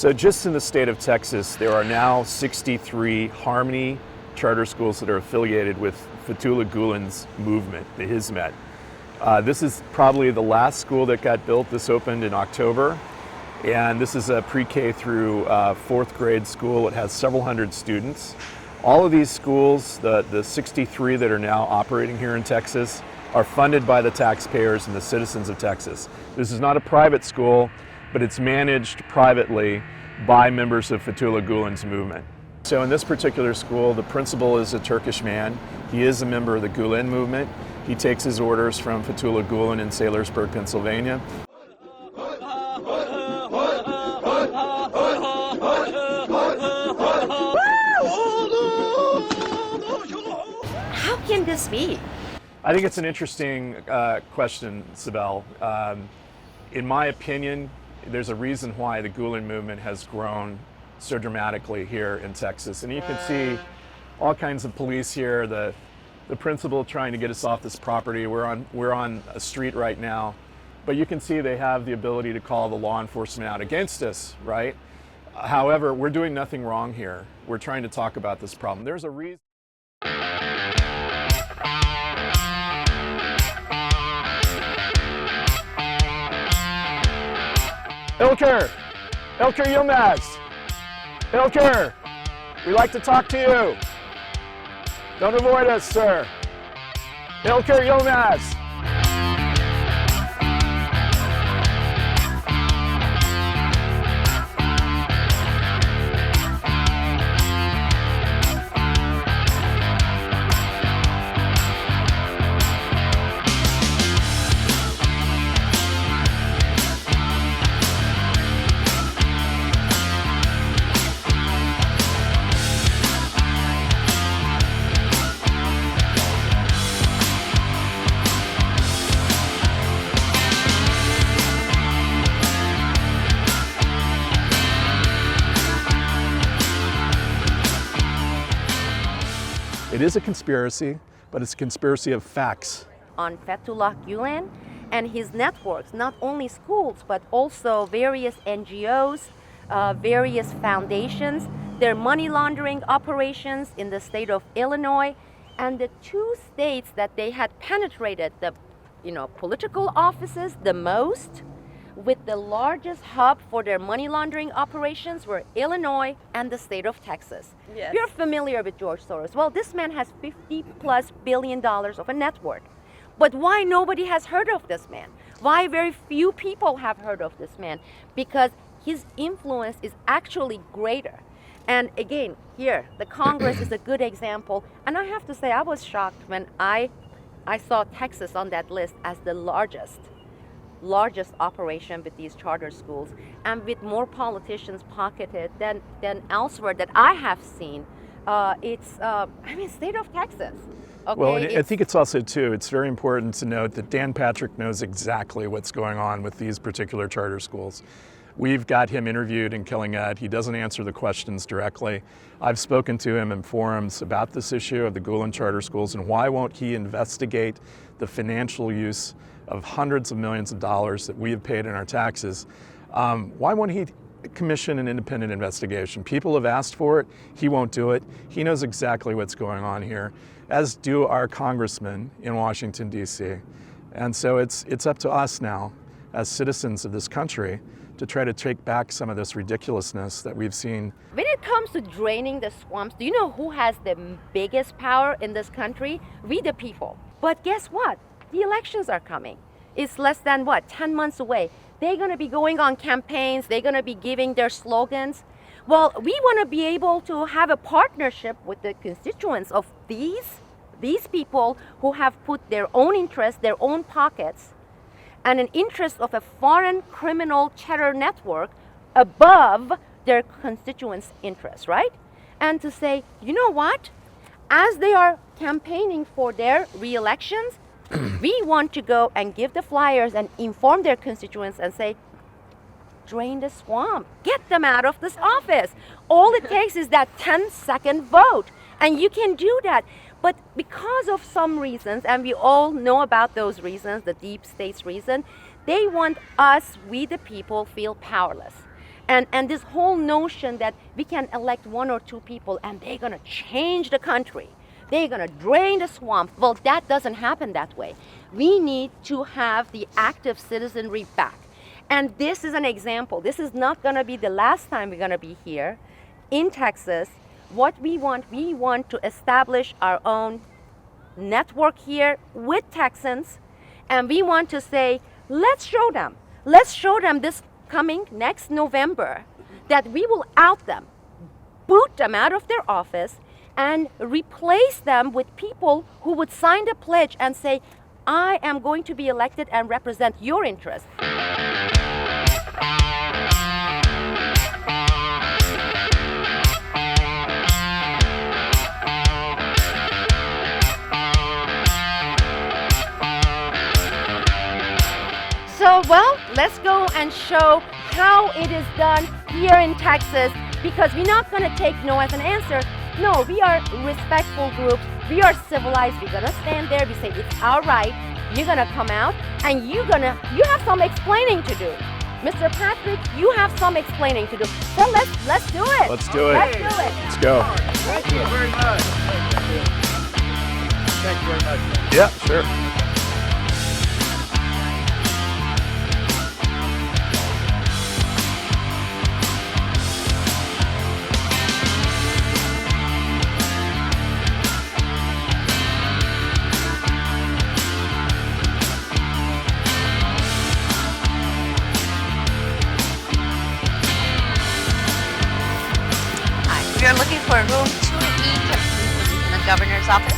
So just in the state of Texas, there are now 63 Harmony charter schools that are affiliated with Fethullah Gulen's movement, the Hizmet. This is probably the last school that got built. This opened in October. And this is a pre-K through fourth grade school. It has several hundred students. All of these schools, the 63 that are now operating here in Texas, are funded by the taxpayers and the citizens of Texas. This is not a private school, but it's managed privately by members of Fethullah Gulen's movement. So in this particular school, the principal is a Turkish man. He is a member of the Gulen movement. He takes his orders from Fethullah Gulen in Saylorsburg, Pennsylvania. How can this be? I think it's an interesting question, Sibel. In my opinion, there's a reason why the Gulen movement has grown so dramatically here in Texas. And you can see all kinds of police here, the principal trying to get us off this property. We're on a street right now, but you can see they have the ability to call the law enforcement out against us, right? However, we're doing nothing wrong here. We're trying to talk about this problem. There's a reason. Ilker Yilmaz. Ilker, we'd like to talk to you. Don't avoid us, sir. Ilker Yilmaz. It is a conspiracy, but it's a conspiracy of facts. On Fethullah Gulen and his networks, not only schools, but also various NGOs, various foundations, their money laundering operations in the state of Illinois, and the two states that they had penetrated the political offices the most, with the largest hub for their money laundering operations were Illinois and the state of Texas. Yes. You're familiar with George Soros. Well, this man has $50+ billion of a net worth. But why nobody has heard of this man? Why very few people have heard of this man? Because his influence is actually greater. And again, here, the Congress is a good example. And I have to say, I was shocked when I saw Texas on that list as the largest operation with these charter schools, and with more politicians pocketed than elsewhere that I have seen. It's state of Texas. Okay, well, and I think it's also too, it's very important to note that Dan Patrick knows exactly what's going on with these particular charter schools. We've got him interviewed in Killing Ed. He doesn't answer the questions directly. I've spoken to him in forums about this issue of the Gulen charter schools, and why won't he investigate the financial use of hundreds of millions of dollars that we have paid in our taxes. Why won't he commission an independent investigation? People have asked for it. He won't do it. He knows exactly what's going on here, as do our congressmen in Washington, D.C. And so it's up to us now, as citizens of this country, to try to take back some of this ridiculousness that we've seen. When it comes to draining the swamps, do you know who has the biggest power in this country? We the people. But guess what? The elections are coming. It's less than 10 months away. They're going to be going on campaigns. They're going to be giving their slogans. Well, we want to be able to have a partnership with the constituents of these people who have put their own interests, their own pockets, and an interest of a foreign criminal cheddar network above their constituents' interests, right? And to say, you know what? As they are campaigning for their re-elections, we want to go and give the flyers and inform their constituents and say, drain the swamp, get them out of this office. All it takes is that 10-second vote, and you can do that. But because of some reasons, and we all know about those reasons, the deep state's reason, they want us, we the people, feel powerless. And this whole notion that we can elect 1 or 2 people and they're going to change the country, they're going to drain the swamp. Well, that doesn't happen that way. We need to have the active citizenry back. And this is an example. This is not going to be the last time we're going to be here in Texas. What we want to establish our own network here with Texans, and we want to say, let's show them this coming next November that we will out them, boot them out of their office, and replace them with people who would sign the pledge and say, I am going to be elected and represent your interests. So, well, let's go and show how it is done here in Texas, because we're not going to take no as an answer. No, we are respectful groups. We are civilized. We're going to stand there. We say, it's our right. You're going to come out and you have some explaining to do. Mr. Patrick, you have some explaining to do. So let's do it. Let's do it. Let's do it. Let's go. Thank you very much. Thank you very much. Yeah, sure. We are looking for room 2E in the governor's office.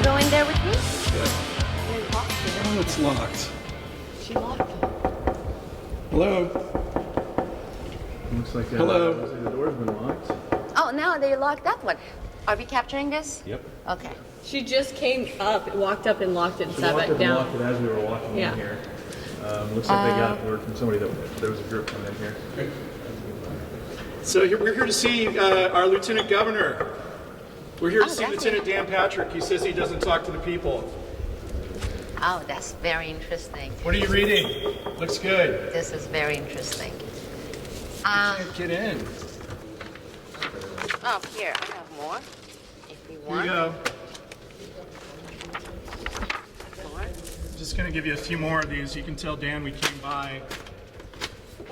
Go in there with me? Oh, it's locked. She locked it. Hello? Looks like, Hello? looks like the door's been locked. Oh, now they locked that one. Are we capturing this? Yep. Okay. She just came up, walked up and locked it and We sat walked back up and down. locked it as we were walking Yeah. in here. Looks like they got word from somebody that there was a group coming in here. So we're here to see our Lieutenant Governor. We're here to see that's Lieutenant Dan Patrick. He says he doesn't talk to the people. Oh, that's very interesting. What are you reading? Looks good. This is very interesting. Get in. Oh, here, I have more. If you Here want. you go. Just going to give you a few more of these. You can tell Dan we came by.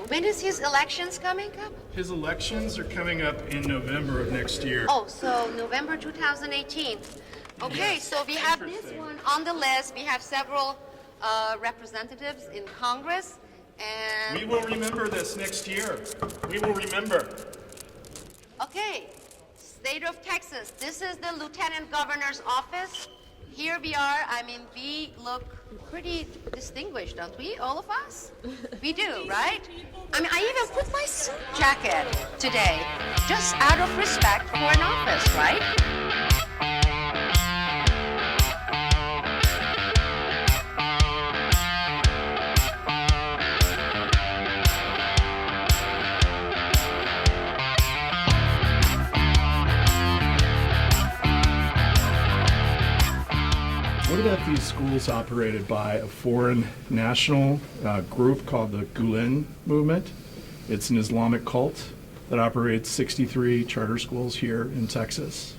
When is his elections coming up? His elections are coming up in November of next year. Oh, so November 2018. Okay, so we have this one on the list. We have several representatives in Congress, and We will remember this next year. We will remember. okay, state of Texas. This is the Lieutenant Governor's office. Here we are. I mean, we look pretty distinguished, don't we? All of us? We do, right? I mean, I even put my suit jacket today, just out of respect for an office, right? What about these schools operated by a foreign national group called the Gulen movement? It's an Islamic cult that operates 63 charter schools here in Texas,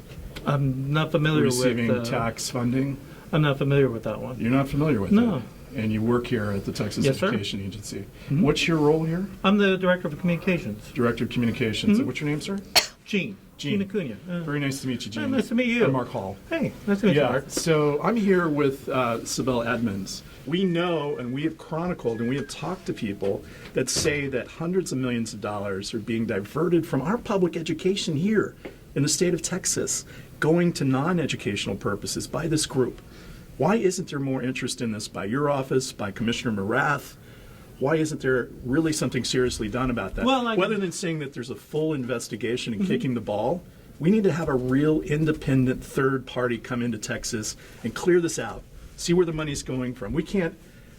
I'm not familiar receiving with. tax funding. I'm not familiar with that one. You're not familiar with No. it? And you work here at the Texas Yes, sir. Education Agency. What's your role here? I'm the director of communications. Director of Communications. What's your name, sir? Gene. Gene. Acuna. Very nice to meet you, Gene. nice to meet you. I'm Mark Hall. Hey, nice to meet you, Yeah, Mark. so I'm here with Sibel Edmonds. We know and we have chronicled and we have talked to people that say that hundreds of millions of dollars are being diverted from our public education here in the state of Texas, going to non-educational purposes by this group. Why isn't there more interest in this by your office, by Commissioner Morath? why isn't there really something seriously done about that? Well, Rather than saying that there's a full investigation and kicking the ball, we need to have a real independent third party come into Texas and clear this out, see where the money's going from. We can't,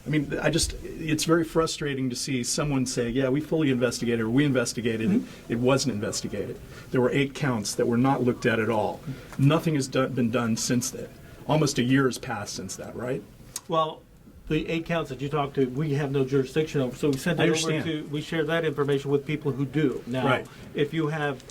it's very frustrating to see someone say, yeah, we fully investigated, or we investigated it. It wasn't investigated. There were 8 counts that were not looked at at all. Nothing has been done since then. Almost a year has passed since that, right? Well, the 8 counts that you talked to, we have no jurisdiction over, so we send I it over understand. to, we share that information with people who do. Now, Right. if you have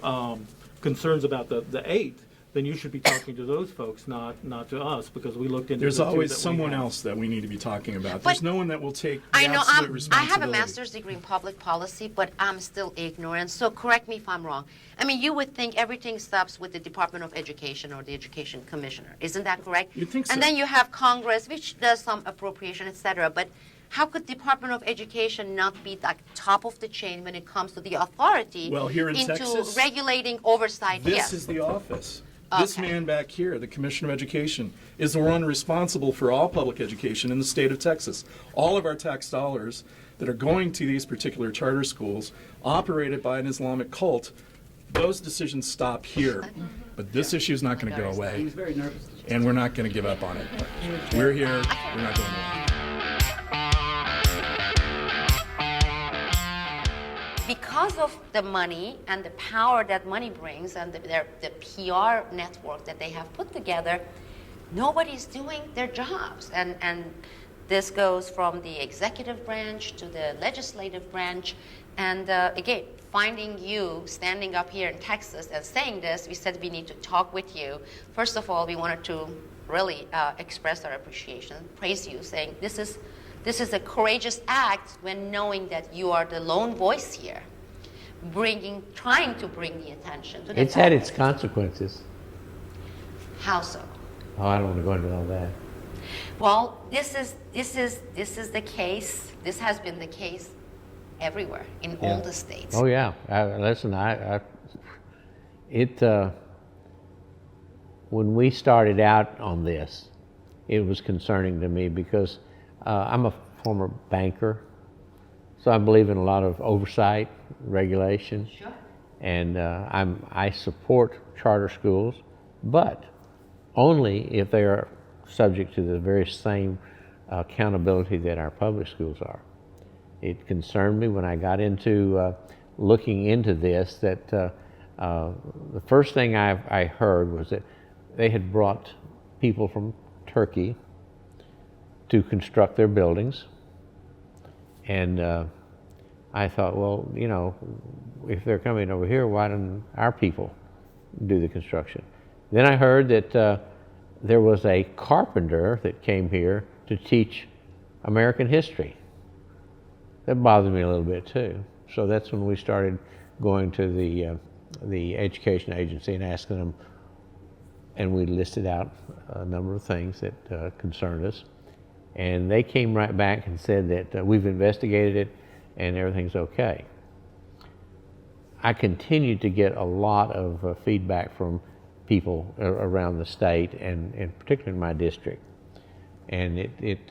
concerns about the 8, then you should be talking to those folks, not to us, because we looked into There's the 2 always that we someone have. else that we need to be talking about. But There's no one that will take the I know absolute I responsibility. have a master's degree in public policy, but I'm still ignorant. So correct me if I'm wrong. I mean, you would think everything stops with the Department of Education or the Education Commissioner. Isn't that correct? You'd think so. And then you have Congress, which does some appropriation, etc. But how could Department of Education not be like top of the chain when it comes to the authority Well, here in into Texas, regulating oversight? This Yes. is the office. This Okay. man back here, the Commissioner of Education, is the one responsible for all public education in the state of Texas. All of our tax dollars that are going to these particular charter schools operated by an Islamic cult, those decisions stop here. But this issue is not going to go away. very nervous. And we're not going to give up on it. We're here. We're not going away. Because of the money and the power that money brings and the PR network that they have put together, nobody's doing their jobs. And this goes from the executive branch to the legislative branch. And again, finding you standing up here in Texas and saying this, we said we need to talk with you. First of all, we wanted to really express our appreciation, praise you, saying this is a courageous act when knowing that you are the lone voice here, trying to bring the attention to the It's had fact- its consequences. How so? Oh, I don't want to go into all that. Well, this is the case. This has been the case everywhere in all the states. Oh yeah. Listen, when we started out on this, it was concerning to me because I'm a former banker, so I believe in a lot of oversight, regulation. Sure. And I support charter schools, but only if they are subject to the very same accountability that our public schools are. It concerned me when I got into looking into this that the first thing I heard was that they had brought people from Turkey to construct their buildings. And I thought, well, you know, if they're coming over here, why don't our people do the construction? Then I heard that there was a carpenter that came here to teach American history. That bothered me a little bit too. So that's when we started going to the education agency and asking them, and we listed out a number of things that concerned us. And they came right back and said that we've investigated it and everything's okay. I continued to get a lot of feedback from people around the state and particularly in my district. And it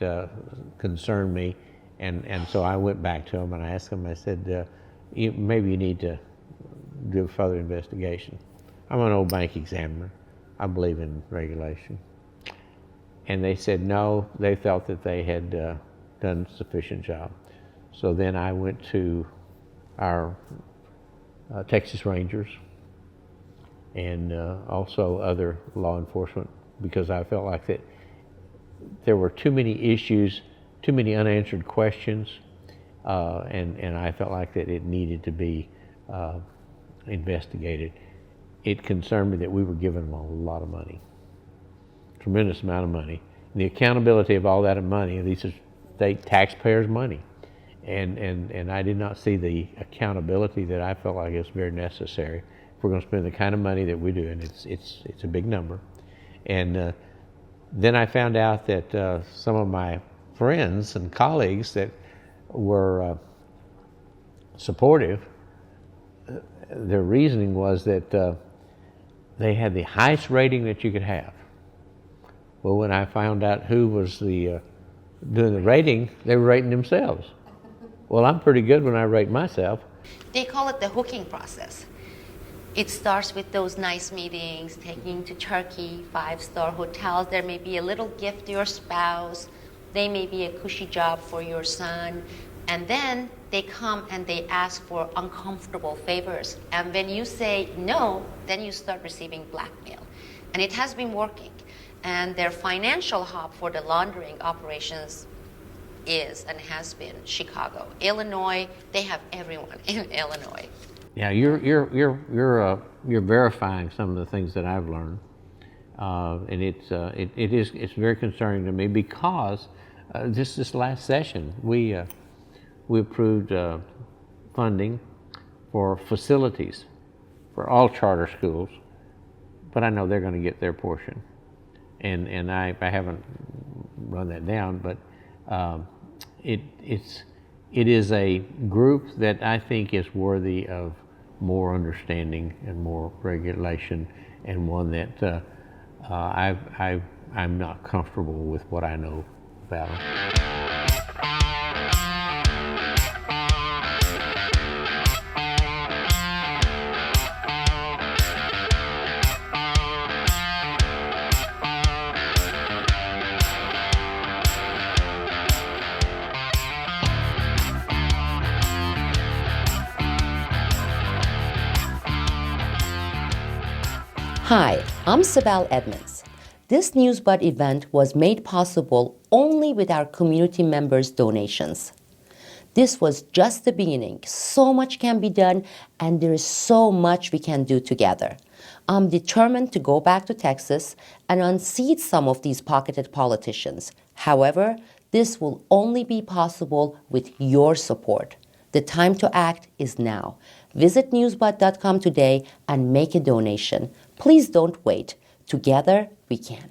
concerned me. And so I went back to them and I asked them, I said, maybe you need to do a further investigation. I'm an old bank examiner. I believe in regulation. And they said no, they felt that they had done a sufficient job. So then I went to our Texas Rangers and also other law enforcement because I felt like that there were too many issues, too many unanswered questions, and I felt like that it needed to be investigated. It concerned me that we were giving them a lot of money, tremendous amount of money. And the accountability of all that money, these are state taxpayers' money. And I did not see the accountability that I felt like is very necessary if we're going to spend the kind of money that we do, and it's a big number. And then I found out that some of my friends and colleagues that were supportive, their reasoning was that they had the highest rating that you could have. Well, when I found out who was doing the rating, they were rating themselves. Well, I'm pretty good when I rate myself. They call it the hooking process. It starts with those nice meetings, taking to Turkey, 5-star hotels. There may be a little gift to your spouse. They may be a cushy job for your son. And then they come and they ask for uncomfortable favors. And when you say no, then you start receiving blackmail. And it has been working. And their financial hub for the laundering operations is and has been Chicago. Illinois, they have everyone in Illinois. Yeah, you're verifying some of the things that I've learned, and it's very concerning to me because just this last session we approved funding for facilities for all charter schools, but I know they're going to get their portion, and I haven't run that down, but it is a group that I think is worthy of more understanding and more regulation, and one that I'm not comfortable with what I know about them. Hi, I'm Sibel Edmonds. This Newsbud event was made possible only with our community members' donations. This was just the beginning. So much can be done, and there is so much we can do together. I'm determined to go back to Texas and unseat some of these pocketed politicians. However, this will only be possible with your support. The time to act is now. Visit newsbud.com today and make a donation. Please don't wait. Together, we can.